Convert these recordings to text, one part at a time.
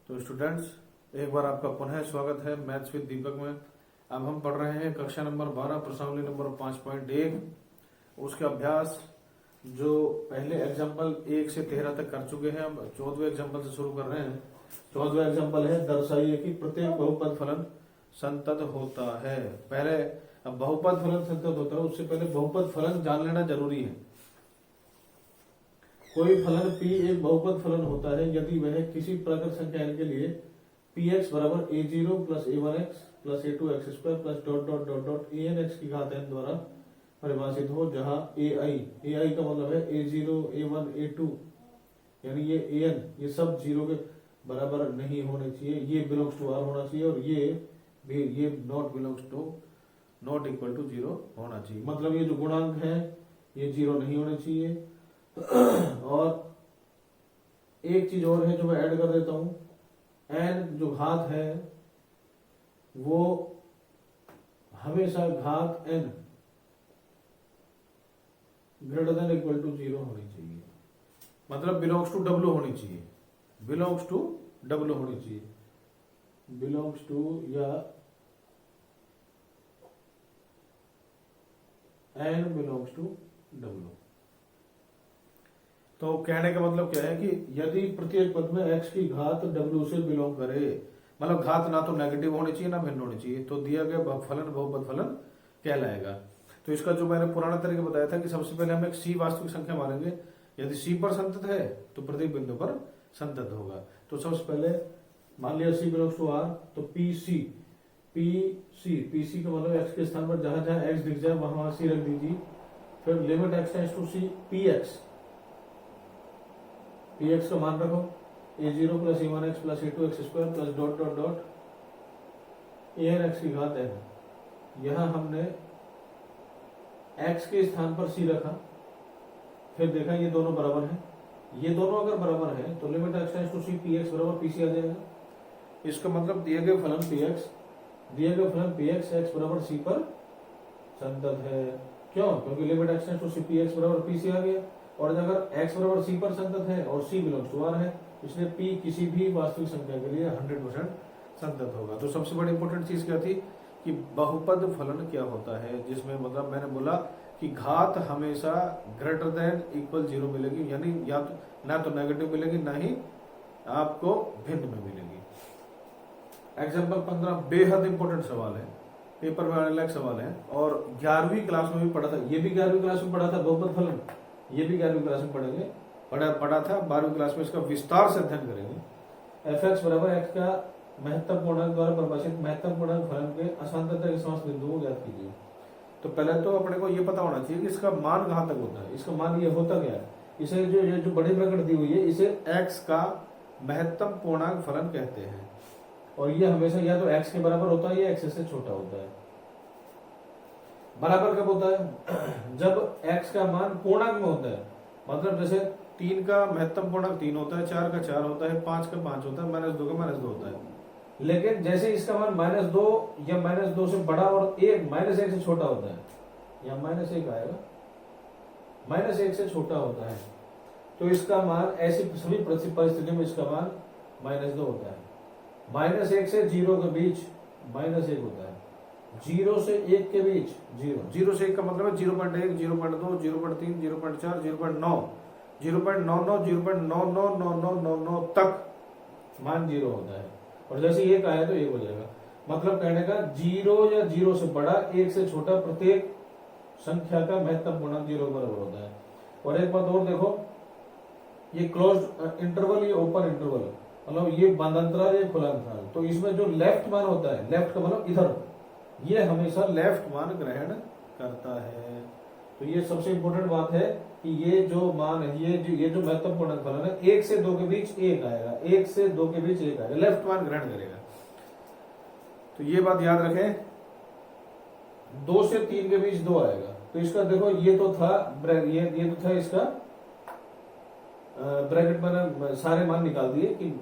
तो स्टूडेंट्स, एक बार आपका पुनः स्वागत है मैथ्स विद दीपक में। अब हम पढ़ रहे हैं कक्षा नंबर 12 प्रश्नावली नंबर 5.1 उसके अभ्यास जो पहले एग्जाम्पल 1 से 13 तक कर चुके हैं। अब 14वें एग्जाम्पल से शुरू कर रहे हैं। 14वां एग्जाम्पल है, दर्शाइए कि प्रत्येक बहुपद फलन संतत होता है। पहले अब बहुपद फलन संतत होता है, उससे पहले बहुपद फलन जान लेना जरूरी है। कोई फलन p एक बहुपद फलन होता है यदि वह किसी प्राकृत संख्या n के लिए px बराबर a0 plus a1x plus a2x square plus dot dot dot dot anx की घात n द्वारा परिभाषित हो, जहाँ ai का मतलब है a0 a1 a2 यानी ये an ये सब जीरो के बराबर नहीं होने चाहिए, ये बिलोंग्स टू r होना चाहिए और ये नॉट इक्वल टू जीरो होना चाहिए। मतलब ये जो गुणांक है ये जीरो नहीं होने चाहिए। और एक चीज और है जो मैं ऐड कर देता हूं, n जो घात है वो हमेशा घात n greater than equal to zero होनी चाहिए। मतलब बिलोंग्स टू w होनी चाहिए, बिलोंग्स टू w होनी चाहिए, बिलोंग्स टू या n बिलोंग्स टू w। तो कहने का मतलब क्या है कि यदि प्रत्येक पद में x की घात w से बिलोंग करे, मतलब घात ना तो नेगेटिव होनी चाहिए ना भिन्न होनी चाहिए, तो दिया गया फलन बहुपद फलन कहलाएगा। तो इसका जो मैंने पुराना तरीका बताया था कि सबसे पहले हम एक c वास्तविक संख्या मानेंगे, यदि c पर संतत है तो प्रत्येक बिंदु पर संतत होगा। तो सबसे पहले मान लिया c बिलोंग्स टू r, तो pc का मतलब x के स्थान पर जहां जहां x दिख जाए वहां c रख दीजिए। फिर limit x tends to c px का मान रखो a0 plus a1x plus a2x square plus dot dot dot anx की घात n। यहां हमने x के स्थान पर c रखा, फिर देखा ये दोनों बराबर हैं, ये दोनों अगर बराबर हैं तो limit x tends to c px बराबर pc आ जाएगा। इसका मतलब दिए गए फलन px x बराबर c पर संतत है। क्यों? क्योंकि limit x tends to c px बराबर pc आ गया, और अगर x बराबर c पर संतत है और c बिलोंग्स टू r है, इसलिए p किसी भी वास्तविक संख्या के लिए 100% संतत होगा। तो सबसे बड़ी इंपॉर्टेंट चीज क्या थी कि बहुपद फलन क्या होता है, जिसमें मतलब मैंने बोला कि घात हमेशा ग्रेटर देन इक्वल जीरो मिलेगी, यानी या तो ना तो नेगेटिव मिलेगी ना ही आपको भिन्न में मिलेगी। एग्जाम्पल 15 बेहद इंपॉर्टेंट सवाल है, पेपर में आने लायक सवाल है, और 11वीं क्लास में भी पढ़ा था, ये भी 11वीं क्लास में पढ़ा था बहुपद फलन, ये भी 11वीं क्लास में पढ़ा था। 12वीं क्लास में इसका विस्तार से अध्ययन करेंगे। fx बराबर x का महत्वपूर्णांक द्वारा परिभाषित महत्वपूर्णांक फलन के असांतत्य के समस्त बिंदुओं को ज्ञात कीजिए। तो पहले तो अपने को ये पता होना चाहिए कि इसका मान कहां तक होता है। इसका मान ये होता क्या है, इसे जो बड़ी ब्रैकेट दी हुई है इसे x का महत्वपूर्णांक फलन कहते हैं, और ये हमेशा या तो x के बराबर होता है या x से छोटा होता है। बराबर कब होता है? जब x का मान पूर्णांक में होता है, मतलब जैसे 3 का महत्तम पूर्णांक 3 होता है, 4 का 4 होता है, 5 का 5 होता है, -2 का -2 होता है। लेकिन जैसे इसका मान -2 या -2 से बड़ा और -1 से छोटा होता है, या -1 आएगा, -1 से छोटा होता है, तो इसका मान ऐसी सभी परिस्थितियों में इसका मान -2 होता है। -1 से 0 के बीच -1 होता है, 0 से 1 के बीच 0 से 1 का मतलब है 0.1 0.2 0.3 0.4 0.9 0.99 0.999999 तक मान 0 होता है, और जैसे 1 आया तो 1 हो जाएगा। मतलब कहने का 0 या 0 से बड़ा 1 से छोटा प्रत्येक संख्या का महत्तम पूर्णांक 0 बराबर होता है। और एक बात और देखो, ये क्लोज्ड इंटरवल, ये ओपन इंटरवल, मतलब ये बंद अंतराल ये खुला अंतराल, तो इसमें जो लेफ्ट मान होता है, लेफ्ट का मतलब इधर, ये हमेशा लेफ्ट मान ग्रहण करता है। तो ये सबसे इंपॉर्टेंट बात है कि ये जो मान है, ये जो महत्वपूर्ण फलन है, 1 से 2 के बीच 1 आएगा, 1 से 2 के बीच 1 आएगा, लेफ्ट मान ग्रहण करेगा। तो ये बात याद रखें, 2 से 3 के बीच 2 आएगा। तो इसका देखो, ये तो था ये तो था इसका ब्रैकेट मैंने सारे मान निकाल दिए कि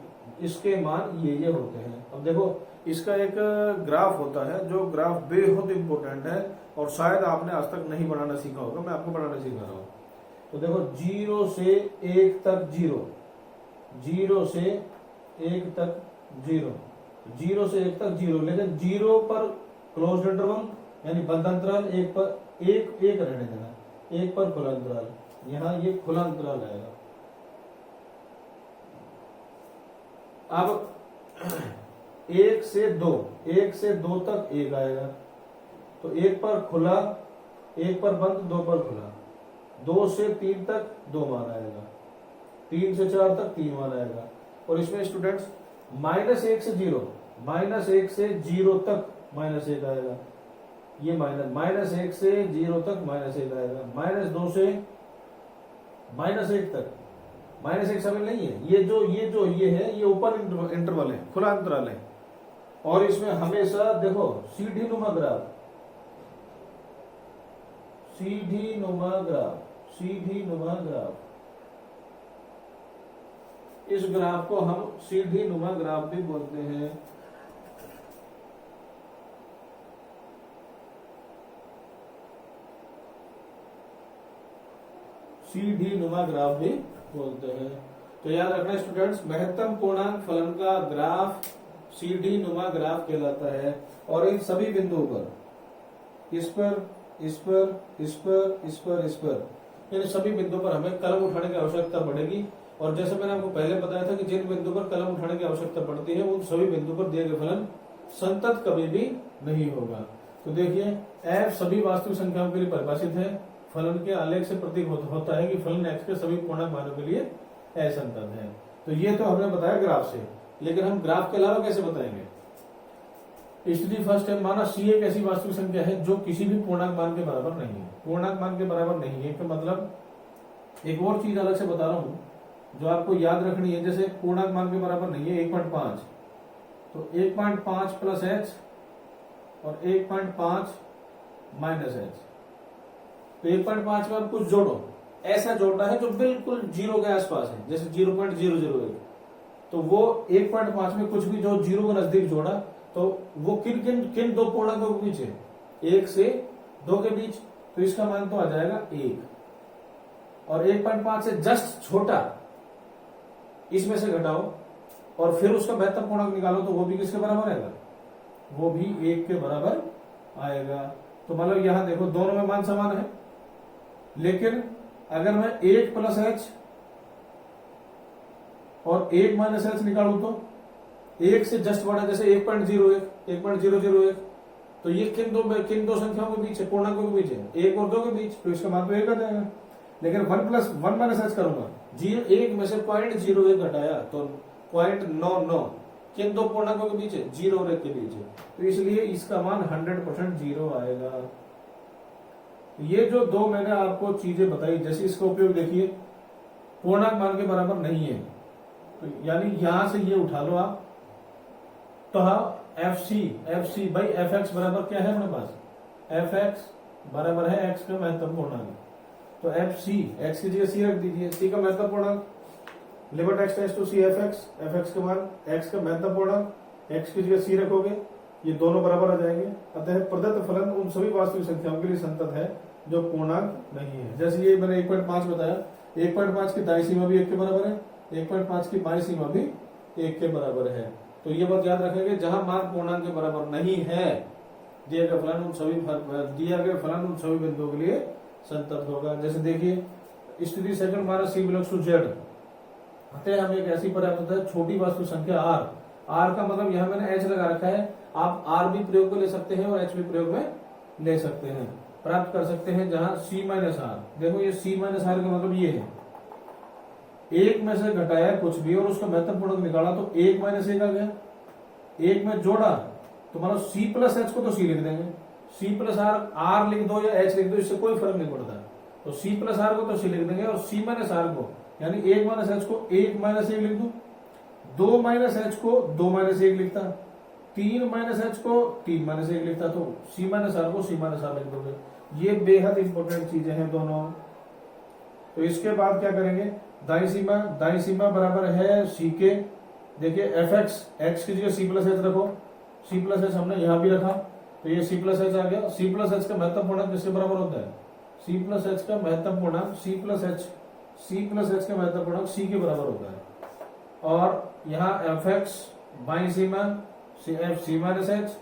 इसके मान ये होते हैं। अब देखो, इसका एक ग्राफ होता है, जो ग्राफ बेहद इंपॉर्टेंट है और शायद आपने आज तक नहीं बनाना सीखा होगा, मैं आपको बनाना सिखा रहा हूं। तो देखो 0 से 1 तक 0 से 1 तक जीरो, जीरो से एक तक जीरो, लेकिन जीरो पर क्लोज इंटरवल यानी बंद अंतराल, एक पर एक एक रहने देना, एक पर खुला अंतराल, यहाँ ये खुला अंतराल आएगा। अब एक से दो, एक से दो तक एक आएगा, तो एक पर खुला, एक पर बंद, दो पर खुला। दो से तीन तक दो मान आएगा, तीन से चार तक तीन मान आएगा। और इसमें स्टूडेंट्स माइनस एक से जीरो, माइनस एक से जीरो तक माइनस एक आएगा, ये माइनस एक से जीरो तक माइनस एक आएगा। माइनस दो से माइनस एक तक, माइनस एक शामिल नहीं है, ये है ये ओपन इंटरवल है, खुला अंतराल है। और इसमें हमेशा देखो सीढ़ी नुमा ग्राफ, सीढ़ी नुमा ग्राफ, सीढ़ी नुमा ग्राफ, इस ग्राफ को हम सीढ़ी नुमा ग्राफ भी बोलते हैं। सीढ़ी नुमा ग्राफ भी बोलते हैं। तो याद रखना स्टूडेंट्स, महत्तम पूर्णांक फलन का ग्राफ सीढ़ी नुमा ग्राफ कहलाता है। और इन सभी बिंदुओं पर, इस पर, इस पर, इस पर, इस पर, इस पर, इन सभी बिंदुओं पर हमें कलम उठाने की आवश्यकता पड़ेगी। और जैसे मैंने आपको पहले बताया था कि जिन बिंदु पर कलम उठाने की आवश्यकता पड़ती है उन सभी बिंदु पर दिए गए फलन संतत कभी भी नहीं होगा। तो देखिए f सभी वास्तविक संख्याओं के लिए परिभाषित है, फलन के आलेख से प्रतीक होता है कि फलन x के सभी पूर्णांक मानों के लिए असंतत है। तो ये तो हमने बताया ग्राफ से, लेकिन हम ग्राफ के अलावा कैसे बताएंगे? स्थिति फर्स्ट है, माना c एक ऐसी वास्तविक संख्या है जो किसी भी पूर्णांक मान के बराबर नहीं है। पूर्णांक मान के बराबर नहीं है तो मतलब एक और चीज अलग से बता रहा हूं जो आपको याद रखनी है। जैसे पूर्णांक मान के बराबर नहीं है 1.5, तो 1.5 प्लस h और 1.5 माइनस h। तो 1.5 में आप कुछ जोड़ो, ऐसा जोड़ना है जो बिल्कुल जीरो के आसपास है, जैसे 0.001। तो वो 1.5 में कुछ भी जो जीरो के नजदीक जोड़ा तो वो किन किन किन दो पूर्णांकों के बीच है? 1 से 2 के बीच। तो इसका मान तो आ जाएगा 1। और 1.5 से जस्ट छोटा इसमें से घटाओ और फिर उसका महत्तम पूर्णांक निकालो तो वो भी किसके बराबर आएगा? वो भी 1 के बराबर आएगा। तो मतलब यहां देखो दोनों में मान समान है, लेकिन अगर मैं 1 प्लस h और 1 माइनस h निकालू तो 1 से जस्ट बड़ा, जैसे 1.01, 1.001, तो ये किन दो संख्याओं के बीच है? पूर्णांकों के बीच है, 1 और 2 के बीच। तो इसका मान तो 1 आ जाएगा। लेकिन 1 प्लस 1 माइनस h करूंगा, 1 में से 0.01 घटाया तो 0.99 किन दो पूर्णांकों के बीच है? 0 और 1 के बीच है। तो इसलिए इसका मान 100% 0 आएगा। ये जो दो मैंने आपको चीजें बताई, जैसे इसका उपयोग देखिए, पूर्णांक मान के बराबर नहीं है तो यानी यहां से ये उठा लो आप, तो FC भाई fx बराबर क्या है अपने पास? fx बराबर है x का महत्तम पूर्णांक। तो FC, x की जगह c रख दीजिए, c का महत्तम पूर्णांक, limit x tends to c fx का मान x का महत्तम पूर्णांक, x की जगह c रखोगे, ये दोनों बराबर आ जाएंगे। अतः प्रदत्त फलन उन सभी वास्तविक संख्याओं के लिए संतत है जो पूर्णांक नहीं है। जैसे ये मैंने 1.5 बताया, 1.5 की दाईं सीमा भी 1 के बराबर है, 1.5 की बाईं सीमा भी 1 के बराबर है। तो ये बात याद रखेंगे, जहां मान पूर्णांक के बराबर नहीं है, दिया गया फलन उन सभी बिंदुओं के लिए संतत होगा। जैसे देखिए स्थिति सेकंड माना c बिलोंग्स टू z, अतः हमें एक ऐसी पर्याप्त है छोटी वास्तविक संख्या r का मतलब यहाँ मैंने h लगा रखा है, आप r भी प्रयोग में ले सकते हैं और h भी प्रयोग में ले सकते हैं, प्राप्त कर सकते हैं। जहां c माइनस r, देखो ये c माइनस r का मतलब ये है, 1 में से घटाया कुछ भी और उसका महत्तम पूर्णांक निकाला तो 1 माइनस 1 आ गया, 1 में जोड़ा तो मतलब c प्लस h को तो c लिख देंगे, c प्लस r लिख दो या h लिख दो, इससे कोई फर्क नहीं पड़ता। तो c प्लस r को तो c लिख देंगे और c माइनस r को यानी 1 माइनस h को 1 माइनस 1 लिख दो, 2 माइनस h को 2 माइनस 1 लिखता, 3 माइनस h को 3 माइनस 1 लिखता, तो c माइनस r को c माइनस r लिख दोगे। ये बेहद इंपॉर्टेंट चीजें हैं दोनों। तो इसके बाद क्या करेंगे? दाई सीमा बराबर है c के, देखिए fx, x की जगह c प्लस h रखो, c प्लस h हमने यहां भी रखा तो ये c प्लस h आ गया। c प्लस h का महत्तम पूर्णांक किसके बराबर होता है? c प्लस h का महत्तम पूर्णांक c प्लस h का महत्तम पूर्णांक c के बराबर होता है। और यहाँ fx बाई सीमा f c minus h,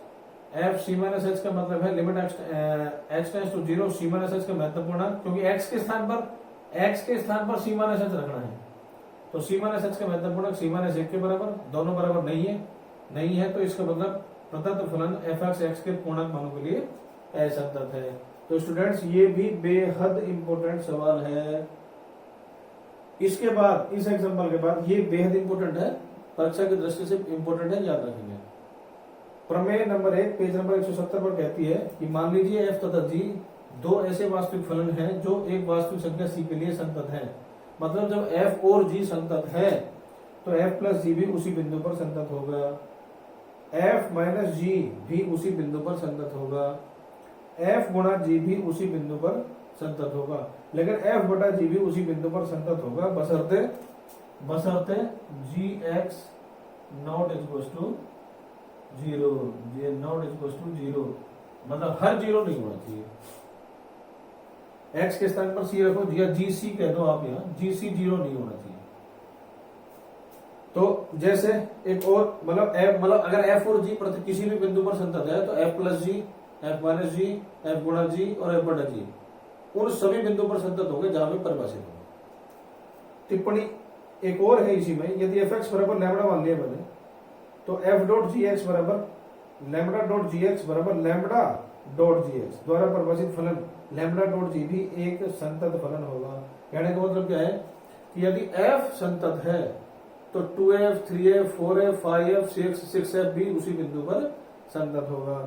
f c minus h का मतलब है limit x tends to zero, c minus h का महत्वपूर्ण, क्योंकि एक्स के स्थान पर सी माइनस एच रखना है, तो सी माइनस एच का महत्वपूर्ण सी माइनस एक के बराबर, दोनों बराबर नहीं है तो इसका मतलब प्रदत्त फलन एफ एक्स के पूर्णांक मानों के लिए असंतत है। तो स्टूडेंट्स ये भी बेहद इंपॉर्टेंट सवाल है। इसके बाद इस एग्जांपल के बाद ये बेहद इंपॉर्टेंट है, परीक्षा की दृष्टि से इंपॉर्टेंट है, याद रखेंगे। प्रमेय नंबर 1 पेज नंबर 170 पर कहती है कि मान लीजिए एफ तथा जी दो ऐसे वास्तविक फलन हैं जो एक वास्तविक संख्या सी के लिए संतत है। मतलब जब एफ और जी संतत है तो एफ प्लस जी भी उसी बिंदु पर संतत होगा, एफ माइनस जी भी उसी बिंदु पर संतत होगा, एफ गुणा जी भी उसी बिंदु पर संतत होगा, लेकिन एफ बटा जी भी उसी बिंदु पर संतत होगा बशर्ते g x not equal to zero, not equal to zero, मतलब हर जीरो नहीं होना चाहिए। एक्स के स्थान पर सी रखो या जी सी कह दो आप, यहाँ जी सी जीरो नहीं होना चाहिए। तो जैसे एक और मतलब अगर एफ और जी किसी भी बिंदु पर संतत है तो एफ प्लस जी, एफ माइनस जी, एफ गुणा जी और एफ बटा जी उन सभी बिंदु पर संतत होंगे जहां पे परिभाषित होंगे। टिप्पणी एक और है इसी में, यदि एफ एक्स बराबर लैम्बडा मान लिया मैंने तो एफ डॉट जी एक्स बराबर लैम्बडा डॉट जी एक्स बराबर लैम्बडा डॉट जी एक्स द्वारा परिभाषित फलन लैम्बडा डॉट जी भी एक संतत फलन होगा। कहने का मतलब क्या है कि यदि एफ संतत है तो 2f, 3f, 4f, 5f, 6f भी उसी बिंदु पर संतत होगा।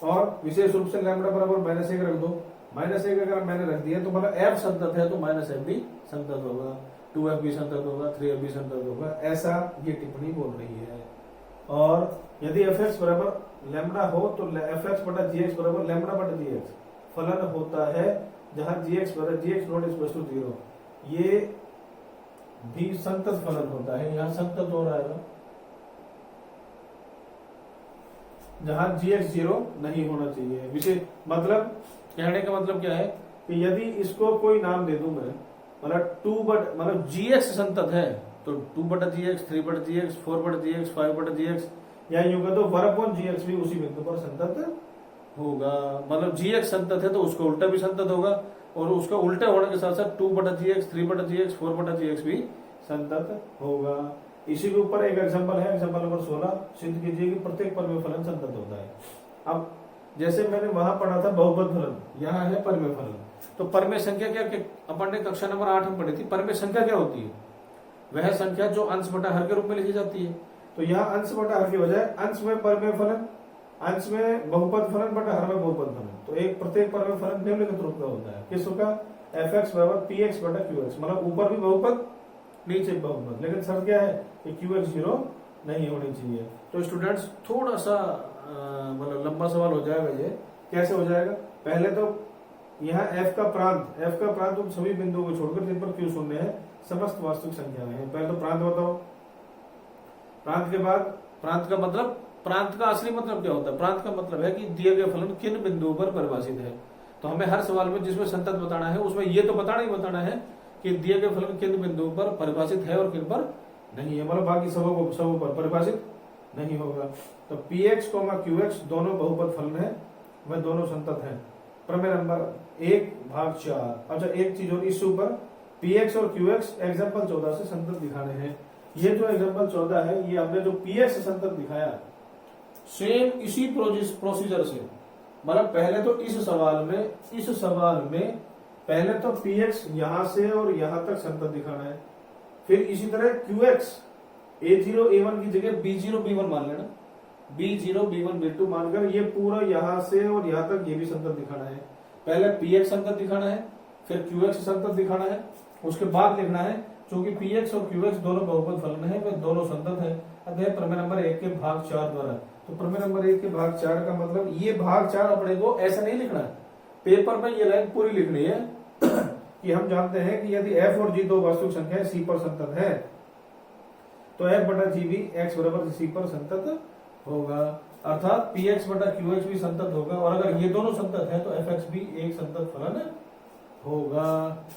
और विशेष रूप से लैम्बडा बराबर -1 रख दो, -1 अगर मैंने रख दिया तो मतलब एफ संतत है तो -f भी संतत होगा, 2f भी संतत होगा, 3f भी संतत होगा, ऐसा ये टिप्पणी बोल रही है। और यदि एफ एक्स बराबर लैम्बडा हो तो एफ एक्स बटा जी एक्स बराबर लैम्बडा बटा जी एक्स फलन होता है जहां g x not equal to zero, ये भी संतत फलन होता है। यहां संतत हो रहा है जहां जी एक्स जीरो नहीं होना चाहिए। विशेष मतलब कहने का मतलब क्या है कि यदि इसको कोई नाम दे दूं मैं, मतलब जी एक्स संतत है तो 2 बटा जी एक्स, 3 बटा जी एक्स, 4 बटा जी एक्स, 5 बटा जी एक्स, या यूं कह दो 1 जी एक्स भी उसी बिंदु पर संतत होगा। मतलब जी एक्स संतत है तो उसका उल्टा भी संतत होगा, और उसका उल्टा होने के साथ साथ 2 बटा जी एक्स, 3 बटा जी एक्स, 4 बटा जी एक्स भी संतत होगा। इसी के ऊपर एक एग्जांपल है, एग्जांपल नंबर 16 सिद्ध कीजिए कि प्रत्येक परमेय फलन संतत होता है। अब जैसे मैंने वहां पढ़ा था बहुपद फलन, यहाँ है परमेय फलन। तो परमेय संख्या क्या, अपन ने कक्षा नंबर 8 में पढ़ी थी, परमेय संख्या क्या होती है? वह संख्या जो अंश बटा हर के रूप में लिखी जाती है। तो यहाँ अंश बटा हर के बजाय अंश में परमेय फलन, अंश में बहुपद फलन बटा हर में बहुपद फलन। तो एक प्रत्येक परमेय फलन निम्नलिखित रूप का होता है। किस रूप का? एफ एक्स बराबर पी एक्स बटा क्यू एक्स, मतलब ऊपर भी बहुपद नीचे बहुपद, लेकिन शर्त क्या है कि क्यू एक्स जीरो नहीं होनी चाहिए। तो स्टूडेंट्स थोड़ा सा मतलब लंबा सवाल हो जाएगा ये। कैसे हो जाएगा? पहले तो यहाँ एफ का प्रांत उन सभी बिंदुओं को छोड़कर जिन पर क्यू शून्य है समस्त वास्तविक संख्या है। पहले तो प्रांत बताओ, प्रांत के बाद प्रांत का मतलब, प्रांत का असली मतलब क्या होता है? प्रांत का मतलब है कि दिए गए फलन किन बिंदुओं पर परिभाषित है। तो हमें हर सवाल में जिसमें संतत बताना है उसमें ये तो बताना है कि दिए गए फलन किन बिंदुओं पर परिभाषित है और किन पर नहीं है, मतलब बाकी सबों पर परिभाषित नहीं होगा। तो पी एक्स क्यू एक्स दोनों बहुपद फलन है, वह दोनों संतत है। प्रमेय नंबर 1/4। अच्छा एक चीज और, इस ऊपर पी एक्स और क्यू एक्स एग्जाम्पल 14 से संतत दिखाने हैं। ये जो एग्जाम्पल 14 है ये हमने जो पी एक्स संतत दिखाया सेम इसी प्रोसीजर से, मतलब पहले तो इस सवाल में पहले तो पी एक्स यहां से और यहां तक संतत दिखाना है, फिर इसी तरह क्यू एक्स A0 A1 की जगह B0 B1 मान लेना, B0 B1 B2 मानकर ये पूरा यहां से और यहां तक ये भी संतत दिखाना है। पहले पी एक्स संतत दिखाना है, फिर क्यू एक्स संतत दिखाना है, उसके बाद लिखना है क्योंकि पी एक्स और क्यू एक्स दोनों बहुपद फलन है, वे दोनों संतत है। अतः प्रमेय नंबर 1 के भाग 4 द्वारा, तो प्रमेय नंबर 1 के भाग 4 का मतलब ये भाग 4 अपने को ऐसा नहीं लिखना है, पेपर में ये लाइन पूरी लिखनी है कि हम जानते हैं कि यदि एफ और जी दो वास्तविक संख्या सी पर संतत है तो एफ बटा जी भी एक्स बराबर सी पर संतत होगा, अर्थात पी एक्स बटा क्यू एक्स भी संतत होगा, और अगर ये दोनों संतत है तो एफ एक्स भी एक संतत फलन होगा।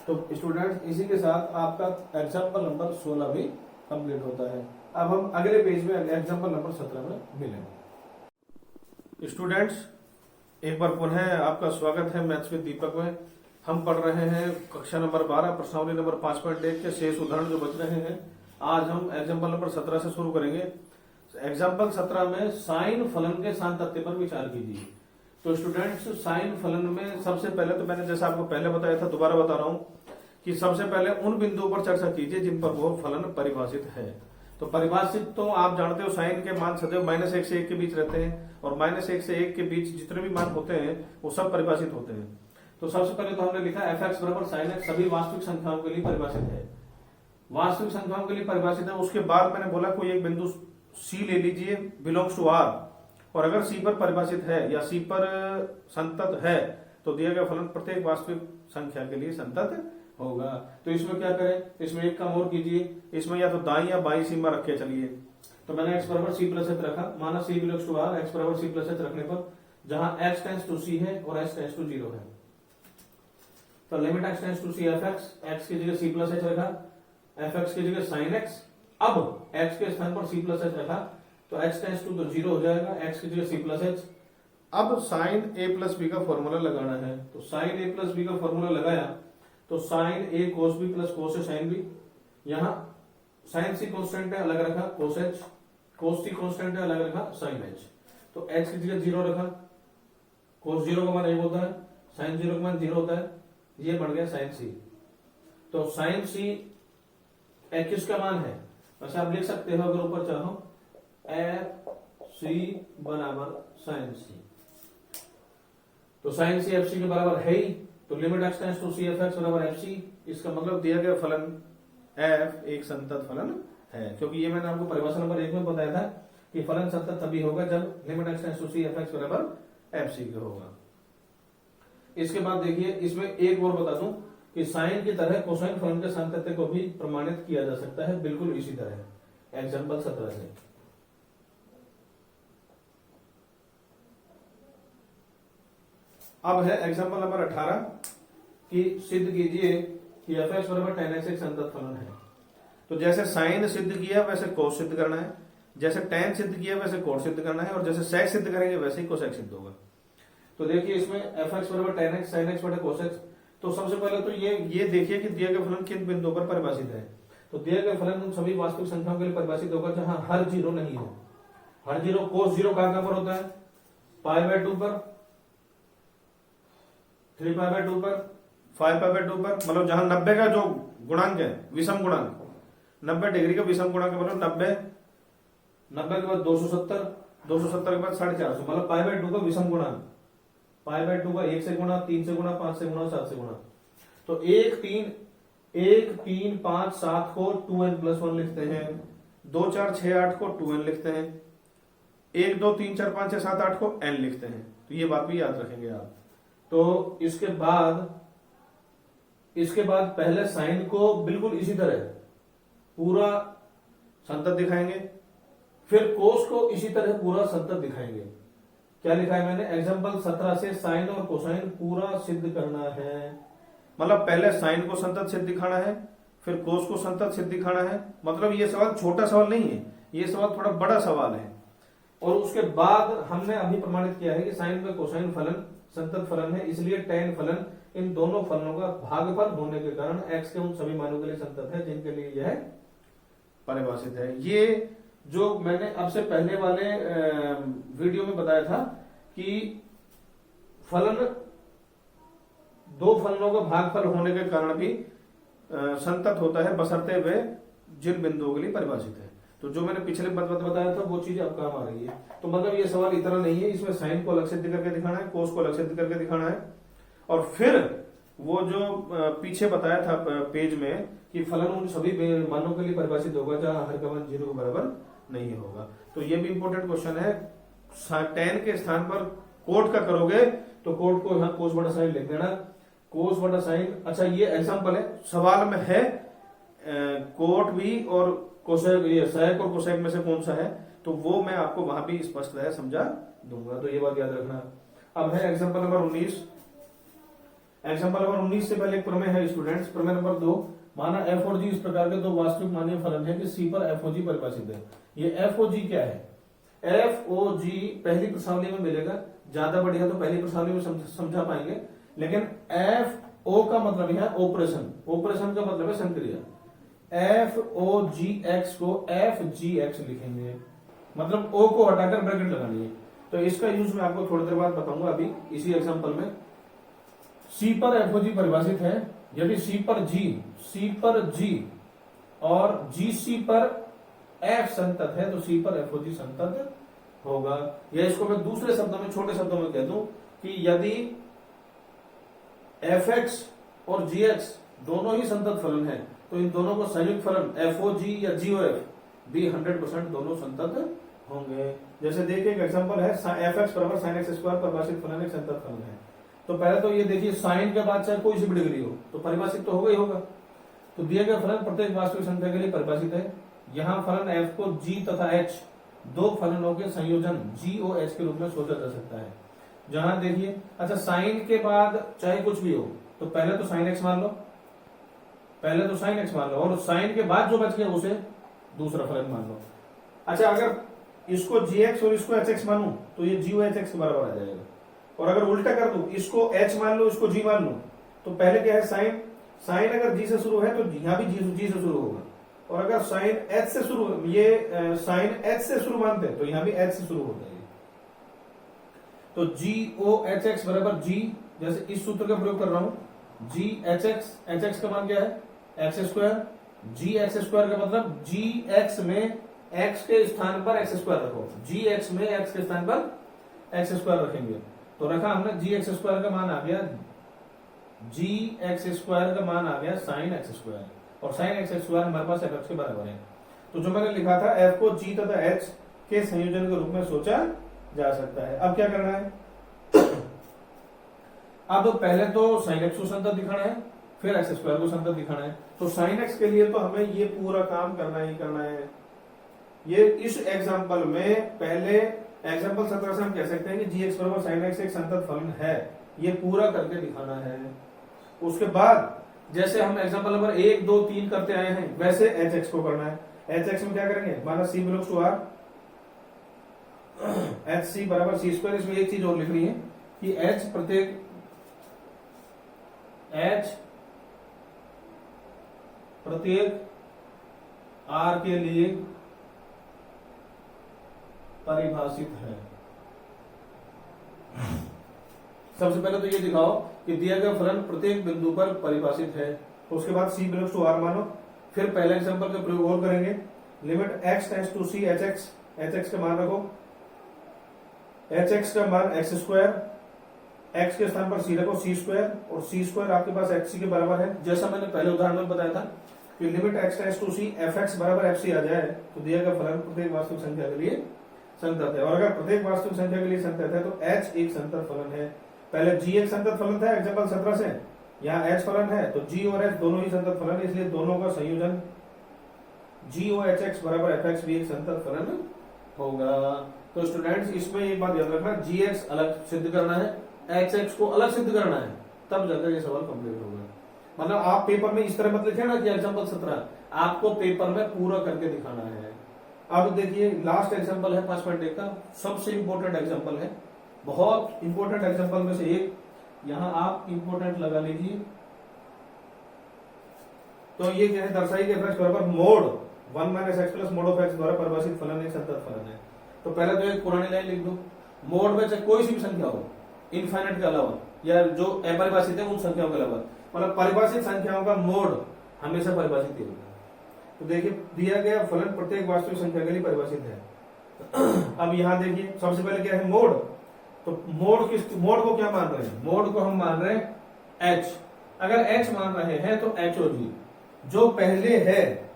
तो स्टूडेंट्स इसी के साथ आपका एग्जाम्पल नंबर 16 भी कंप्लीट होता है। अब हम अगले पेज में एग्जाम्पल नंबर 17 में मिलेंगे। स्टूडेंट्स, एक बार पुनः आपका स्वागत है मैथ्स विद दीपक में। हम पढ़ रहे हैं कक्षा नंबर 12 प्रश्नावली नंबर 5.1 के शेष उदाहरण जो बच रहे हैं। आज हम एग्जाम्पल नंबर 17 से शुरू करेंगे। एग्जाम्पल 17 में साइन फलन के सातत्य पर विचार कीजिए। तो स्टूडेंट्स, साइन फलन में सबसे पहले तो मैंने जैसा आपको पहले बताया था, दोबारा बता रहा हूं कि सबसे पहले उन बिंदुओं पर चर्चा कीजिए जिन पर वो फलन परिभाषित है। तो परिभाषित तो आप जानते हो, साइन के मान सदैव -1 से 1 के बीच रहते हैं और -1 से 1 के बीच जितने भी मान होते हैं वो सब परिभाषित होते हैं। तो सबसे पहले तो हमने लिखा f(x) बराबर sin x सभी वास्तविक संख्याओं के लिए परिभाषित है। वास्तविक संख्याओं के लिए परिभाषित है। उसके बाद मैंने बोला कोई एक बिंदु C ले लीजिए बिलोंग्स टू R, और अगर C पर परिभाषित है या C पर संतत है तो दिया गया फलन प्रत्येक वास्तविक संख्या के लिए संतत होगा। तो इसमें क्या करें, इसमें एक काम और कीजिए, इसमें या तो दाई या बाई सीमा रखे चलिए। तो मैंने x बराबर C+h रखा, माना C belongs to R, x बराबर C+h रखने पर जहां x टेंड्स टू C है और x टेंड्स टू 0 है, तो limit x tends to C f(x), x की जगह C+h रखा, f(x) की जगह sin x, अब x के स्थान पर C+h रखा तो x टेंड्स टू 0 हो जाएगा, x की जगह C+h। अब sin a प्लस b का फॉर्मूला लगाना है। तो sin a प्लस b का फॉर्मूला लगाया तो sin a cos b plus cos a sin b, यहाँ sin c कांस्टेंट है अलग रखा, cos h, cos c constant है अलग रखा, sin h। तो x की जगह 0 रखा, cos 0 का मान 1 होता है, sin 0 का मान 0 होता है, ये बन गया sin c। तो sin c किसका मान है, वैसे आप लिख सकते हो अगर ऊपर चाहो f c बराबर sin c। तो sin c f c के बराबर है ही, तो limit x tends to c f(x) बराबर f c। इसका मतलब दिया गया फलन f एक संतत फलन है, क्योंकि ये मैंने आपको परिभाषा नंबर 1 में बताया था कि फलन संतत तभी होगा जब limit x tends to c f(x) बराबर f c का होगा। इसके बाद देखिए, इसमें एक और बता दूं कि साइन की तरह कोसाइन फलन के सातत्य को भी प्रमाणित किया जा सकता है, बिल्कुल इसी तरह। एग्जांपल 17 से अब है एग्जांपल नंबर 18 कि सिद्ध कीजिए कि f(x) बराबर tan x एक संतत फलन है। तो जैसे साइन सिद्ध किया वैसे कोस सिद्ध करना है, जैसे tan सिद्ध किया वैसे कोट सिद्ध करना है, और जैसे sec सिद्ध करेंगे वैसे ही कोसेक सिद्ध होगा। तो देखिए इसमें f(x) बराबर tan x sin x बटे cos x। तो सबसे पहले तो ये देखिए कि दिया गया फलन किन बिंदुओं पर परिभाषित है। तो दिया गया फलन उन सभी वास्तविक संख्याओं के लिए परिभाषित होगा जहां हर 0 नहीं है। हर 0 cos 0 कहां पर होता है, π/2 पर, 3π/2 पर, 5π/2 पर, मतलब जहां 90 का जो गुणांक है विषम गुणांक, 90 डिग्री का विषम गुणांक मतलब 90 के बाद 270, 270 के बाद 450, मतलब π/2 का विषम गुणांक, π/2 का 1 से गुणा, 3 से गुणा, 5 से गुणा, 7 से गुणा। तो 1 3 5 7 को 2n+1 लिखते हैं, 2 4 6 8 को 2n लिखते हैं, 1 2 3 4 5 6 7 8 को n लिखते हैं। तो ये बात भी याद रखेंगे आप। तो इसके बाद पहले साइन को बिल्कुल इसी तरह पूरा संतत दिखाएंगे, फिर कोस को इसी तरह पूरा संतत दिखाएंगे। क्या लिखा है मैंने, एग्जाम्पल 17 से साइन और कोसाइन पूरा सिद्ध करना है। मतलब पहले साइन को संतत सिद्ध दिखाना है, फिर कोस को संतत सिद्ध दिखाना है। मतलब ये सवाल छोटा सवाल नहीं है, ये सवाल थोड़ा बड़ा सवाल है। और उसके बाद हमने अभी प्रमाणित किया है कि साइन व कोसाइन फलन संतत फलन है, इसलिए tan फलन इन दोनों फलनों का भागफल होने के कारण x के उन सभी मानों के लिए संतत है जिनके लिए यह परिभाषित है। ये जो मैंने अब से पहले वाले वीडियो में बताया था कि फलन दो फलनों का भागफल होने के कारण भी संतत होता है बशर्ते वे जिन बिंदुओं के लिए परिभाषित है। तो जो मैंने पिछले बताया था वो चीज अब काम आ रही है। तो मतलब ये सवाल इतना नहीं है, इसमें साइन को अलग सिद्ध करके दिखाना है, कोस को अलग सिद्ध करके दिखाना है, और फिर वो जो पीछे बताया था पेज में कि फलन उन सभी मानों के लिए परिभाषित होगा जहां हर का मान 0 के बराबर नहीं होगा। तो ये भी इंपॉर्टेंट क्वेश्चन है। tan के स्थान पर कोट का करोगे तो कोट को यहाँ कोस बटा साइन लिख देना, कोस बटा साइन। अच्छा ये एग्जांपल है, सवाल में है कोट भी और कोसेक, ये सेक और कोसेक में से कौन सा है, तो वो मैं आपको वहां भी स्पष्ट है समझा दूंगा। तो ये बात याद रखना। अब है एग्जांपल नंबर 19। एग्जांपल नंबर 19 से पहले एक प्रमेय है स्टूडेंट्स, प्रमेय नंबर 2। माना एफ और जी इस प्रकार के दो वास्तविक मान्य फलन है कि सी पर एफ ओ जी परिभाषित है। ये एफ ओ जी क्या है? एफ ओ जी पहली प्रश्नावली में मिलेगा, ज्यादा बढ़िया तो पहली प्रश्नावली में समझा पाएंगे, लेकिन एफ ओ का मतलब है ऑपरेशन, ऑपरेशन का मतलब है संक्रिया। एफ ओ जी एक्स को एफ जी एक्स लिखेंगे, मतलब ओ को हटाकर ब्रैकेट लगानी है। तो इसका यूज मैं आपको थोड़ी देर बाद बताऊंगा। अभी इसी एग्जांपल में सी पर एफ ओ जी परिभाषित है, यदि सी पर जी और जी सी पर एफ संतत है तो सी पर एफ ओ जी संतत होगा। या इसको मैं दूसरे शब्दों में, छोटे शब्दों में कह दूं कि यदि एफ एक्स और जी एक्स दोनों ही संतत फलन है तो इन दोनों को संयुक्त फलन एफ ओ जी या जी ओ एफ भी 100% दोनों संतत होंगे। जैसे देखिए एक एग्जांपल है, एफ एक्स बराबर साइन एक्स स्क्वायर परिभाषित फलन एक संतत फलन है। तो पहले तो ये देखिए साइन के बाद चाहे कोई सी भी डिग्री हो तो परिभाषित तो होगा ही होगा। तो दिए गए फलन प्रत्येक वास्तविक संख्या के लिए परिभाषित है। यहाँ फलन एफ को जी तथा एच दो फलनों के संयोजन जी ओ एच के रूप में सोचा जा सकता है। जहां देखिए, अच्छा साइन के बाद चाहे कुछ भी हो तो पहले तो साइन एक्स मान लो, पहले तो साइन एक्स मान लो, और साइन के बाद जो बच गया उसे दूसरा फलन मान लो। अच्छा अगर इसको जी एक्स और इसको एच एक्स मानू तो ये जी ओ एच एक्स के बराबर आ जाएगा। और अगर उल्टा कर दूं, इसको एच मान लो इसको जी मान लो, तो पहले क्या है साइन, साइन अगर जी से शुरू है तो यहाँ भी जी से शुरू होगा। और अगर साइन एच से शुरू, ये साइन एच से शुरू मानते हैं तो यहाँ भी एच से शुरू होता है। तो जी ओ एच एक्स बराबर जी, जैसे इस सूत्र का प्रयोग कर रहा हूं, जी एच एक्स का मान क्या है? X square. G x square का मतलब जी एक्स में एक्स के स्थान पर एक्स स्क्वायर रखो, जी एक्स में एक्स के स्थान पर एक्स स्क्वायर रखेंगे। तो रखा हमने, जी एक्स स्क्वायर का मान आ गया, जी एक्स स्क्वायर का मान आ गया साइन एक्स स्क्वायर, और साइन एक्स स्क्वायर हमारे पास एफ एक्स के बराबर है। तो जो मैंने लिखा था एफ को जी तथा एच के संयोजन के रूप में सोचा जा सकता है। अब क्या करना है? अब पहले तो साइन एक्स को संतत दिखाना है, फिर एक्स स्क्वायर को संतत दिखाना है। तो साइन एक्स के लिए तो हमें ये पूरा काम करना ही करना है। ये इस एग्जाम्पल में पहले एग्जाम्पल 17 से हम कह सकते हैं कि जी एक्स बराबर साइन एक्स एक संतत फलन है, ये पूरा करके दिखाना है। उसके बाद जैसे हम एग्जाम्पल नंबर 1, 2, 3 करते आए हैं वैसे एच एक्स को करना है। एच एक्स में क्या करेंगे? माना c belongs to R, h c बराबर सी स्क्वायर। इसमें एक चीज और लिखनी है कि एच प्रत्येक आर के लिए परिभाषित है। सबसे पहले तो ये दिखाओ कि दिया गया फलन प्रत्येक बिंदु पर परिभाषित है। तो उसके बाद सी बिलोंग्स टू आर मानो। फिर पहले एग्जांपल का प्रयोग और करेंगे, limit x tends to c h x का मान रखो, एच एक्स का मान एक्स स्क्वायर, एक्स के स्थान पर सी रखो सी स्क्वायर, और सी स्क्वायर आपके पास एक्स सी के बराबर है। जैसा मैंने पहले उदाहरण में बताया था कि limit x tends to c f x बराबर एफ सी आ जाए तो दिया गया फलन प्रत्येक वास्तविक संख्या के लिए संतत है। और अगर प्रत्येक वास्तविक संख्या के लिए संतत है तो एच एक संतत फलन है। पहले जी एक संतत फलन था एग्जांपल 17 से, यहाँ एच फलन है तो जी और एच दोनों ही संतत फलन है, इसलिए दोनों का संयोजन जी ओ एच एक्स बराबर एफ एक्स भी एक संतत फलन होगा। तो स्टूडेंट्स इसमें एक बात याद रखना, जी एक्स अलग सिद्ध करना है, एच एक्स को अलग सिद्ध करना है, तब जाकर ये सवाल कंप्लीट होगा। मतलब आप पेपर में इस तरह मत लिखे ना कि एग्जांपल 17, आपको पेपर में पूरा करके दिखाना है। अब देखिए लास्ट एग्जांपल है 5.1 का, सबसे इंपॉर्टेंट एग्जांपल है, बहुत इंपॉर्टेंट एग्जांपल में से एक, यहां आप इंपॉर्टेंट लगा लीजिए। तो ये क्या है? दर्शाई के एफ एक्स बराबर mode 1 minus x plus mode of x द्वारा परिभाषित फलन एक संतत फलन है। तो पहले तो एक पुरानी लाइन लिख दो, मोड में चाहे कोई सी भी संख्या हो, इनफाइनाइट के अलावा या जो अपरिभाषित है उन संख्याओं के अलावा, मतलब परिभाषित संख्याओं का मोड हमेशा परिभाषित ही होगा। तो देखिए दिया गया फलन प्रत्येक वास्तविक संख्या के लिए परिभाषित है। अब यहां देखिए सबसे पहले क्या है? मोड। तो मोड को क्या मान रहे हैं? मोड को हम मान रहे हैं एच। अगर एच मान रहे हैं तो एच ओ जी, जो पहले है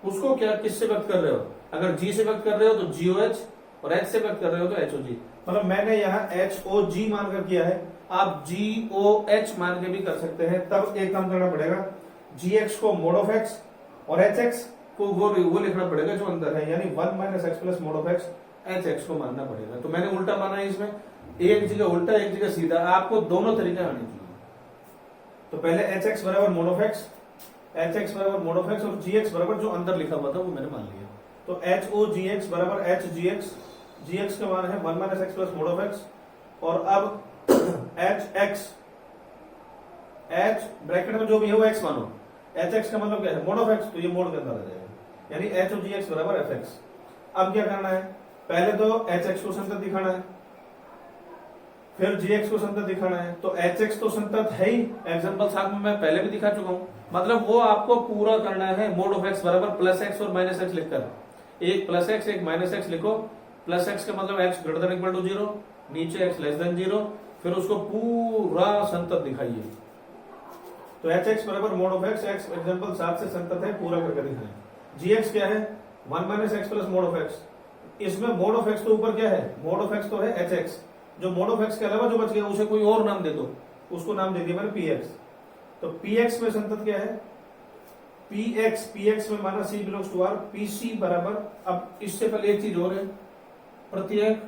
उसको क्या किससे व्यक्त कर रहे हो? अगर जी से व्यक्त कर रहे हो तो जी ओ एच, और एच से व्यक्त कर रहे हो तो एच ओ जी। मतलब मैंने यहाँ एच ओ जी मानकर किया है, आप जी ओ एच मान के भी कर सकते हैं। तब एक काम करना पड़ेगा, जी एक्स को मोड ऑफ एक्स और एच एक्स को वो लिखना पड़ेगा जो अंदर है, यानी 1 minus x plus mode of x H x को मानना पड़ेगा। तो मैंने उल्टा माना है इसमें, एक जगह उल्टा एक जगह सीधा, आपको दोनों तरीके आने चाहिए। तो पहले एच एक्स बराबर mode of x, H x बराबर मोड ऑफ एक्स और जी एक्स बराबर जो अंदर लिखा हुआ था वो मैंने मान लिया। तो एच ओ जी एक्स बराबर एच जी एक्स का मान है 1 minus x plus mode of x. और अब एच एक्स, एच ब्रैकेट में जो भी है वो एक्स मानो, एच एक्स का मतलब क्या है मोड ऑफ एक्स, तो ये मोड के अंदर आ जाएगा, यानी एच ओ जी एक्स बराबर एफ एक्स। अब क्या करना है, पहले तो एच एक्स को संतत दिखाना है, फिर जी एक्स को संतत दिखाना है। तो एच एक्स तो संतत है ही, एग्जाम्पल 7 में मैं पहले भी दिखा चुका हूं, मतलब वो आपको पूरा करना है मोड ऑफ एक्स बराबर प्लस एक्स और माइनस एक्स लिखकर, एक प्लस एक्स एक माइनस एक्स लिखो। प्लस एक्स का मतलब x greater than equal to 0, नीचे एक्स लेस देन 0, फिर उसको पूरा संतत दिखाइए। तो एच एक्स बराबर mode of x, x example 7 से संतत है, पूरा करके दिखाएं। जी एक्स क्या है 1 minus x plus mode of x, इसमें मोड ऑफ एक्स तो ऊपर क्या है, मोड ऑफ एक्स तो है एच एक्स, जो मोड ऑफ एक्स के अलावा जो बच गया उसे कोई और नाम दे दो, उसको नाम दे दिया मैंने पी एक्स। तो पी एक्स में संतत क्या है पी एक्स में माना c belongs to R, p c बराबर, अब इससे पहले एक चीज और है, प्रत्येक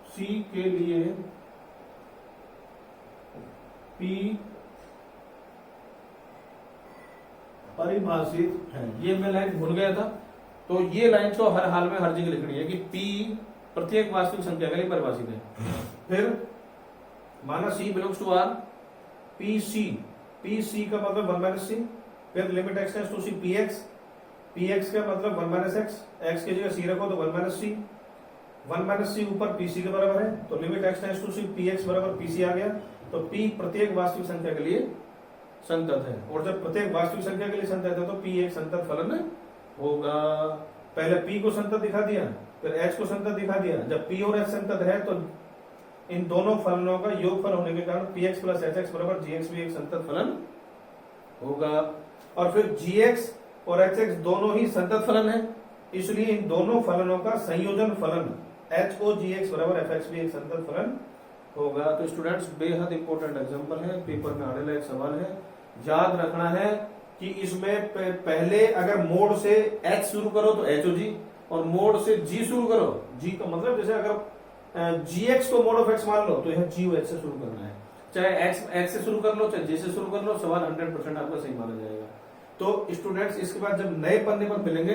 सी के लिए पी परिभाषित है, ये मैं लाइन भूल गया था, तो ये लाइन तो हर हाल में हर जगह लिखनी है कि पी प्रत्येक वास्तविक संख्या के लिए परिभाषित है। फिर माना c belongs to R, p c का मतलब 1 माइनस सी, फिर limit x tends to c p x का मतलब 1 माइनस एक्स की जगह सी रखो तो 1 माइनस सी ऊपर पी सी के बराबर है, तो limit x tends to c p x बराबर पी सी आ गया। तो पी प्रत्येक वास्तविक संख्या के लिए संतत है, और जब प्रत्येक वास्तविक संख्या के लिए संतत है तो पी एक संतत फलन होगा। पहले पी को संतत दिखा दिया, फिर एच को संतत दिखा दिया। जब पी और एच संतत है तो इन दोनों फलनों का योगफल होने के कारण P x plus H x बराबर जी एक्स भी एक संतत फलन होगा। और फिर जी एक्स और एच एक्स दोनों ही संतत फलन है, इसलिए इन दोनों फलनों का संयोजन फलन एच ओ जी एक्स बराबर एफ एक्स भी एक संतत फलन होगा। तो स्टूडेंट्स बेहद इंपॉर्टेंट एग्जांपल है, पेपर में आने लायक सवाल है, याद रखना है कि इसमें पहले अगर मोड से एच शुरू करो तो एच ओ जी, और मोड से जी शुरू करो, जी का मतलब जैसे अगर जी एक्स को मोड ऑफ एक्स मान लो तो यह जी एच से शुरू करना है, चाहे एक्स से शुरू कर लो चाहे जी से शुरू कर लो, सवाल 100% आपका सही माना जाएगा। तो स्टूडेंट्स इसके बाद जब नए पन्ने पर मिलेंगे